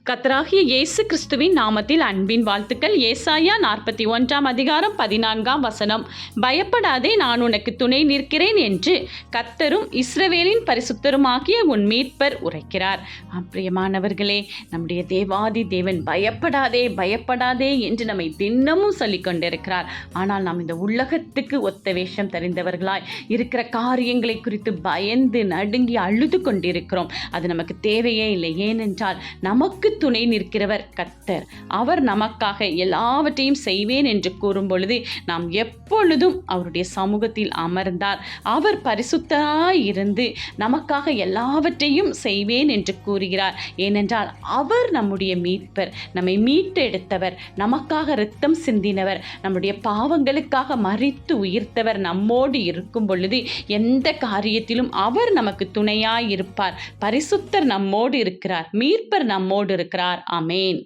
கர்த்தராகிய இயேசு கிறிஸ்துவின் நாமத்தில் அன்பின் வாழ்த்துக்கள். ஏசாயா 41 பயப்படாதே, நான் உனக்கு துணை நிற்கிறேன் என்று கர்த்தரும் இஸ்ரவேலின் பரிசுத்தருமாகிய உன் மீட்பர் உரைக்கிறார். பிரியமானவர்களே, நம்முடைய தேவாதி தேவன் பயப்படாதே பயப்படாதே என்று நம்மை தினமும் சொல்லிக் கொண்டிருக்கிறார். ஆனால் நாம் இந்த உலகத்துக்கு ஒத்த வேஷம் தெரிந்தவர்களாய் இருக்கிற காரியங்களை குறித்து பயந்து நடுங்கி அழுது கொண்டிருக்கிறோம். அது நமக்கு தேவையே இல்லை. ஏனென்றால் நமக்கு துணை நிற்கிறவர் கர்த்தர். அவர் நமக்காக எல்லாவற்றையும் செய்வேன் என்று கூறும் பொழுது நாம் எப்பொழுதும் அவருடைய சமூகத்தில் அமர்ந்தார். அவர் பரிசுத்தராய் இருந்து நமக்காக எல்லாவற்றையும் செய்வேன் என்று கூறுகிறார். ஏனென்றால் அவர் நம்முடைய மீட்பர், நம்மை மீட்டெடுத்தவர், நமக்காக இரத்தம் சிந்தினவர், நம்முடைய பாவங்களுக்காக மரித்து உயிர்த்தவர். நம்மோடு இருக்கும் பொழுது எந்த காரியத்திலும் அவர் நமக்கு துணையாய் இருப்பார். பரிசுத்தர் நம்மோடு இருக்கிறார், மீட்பர் நம்மோடு இருக்கிறார். ஆமென்.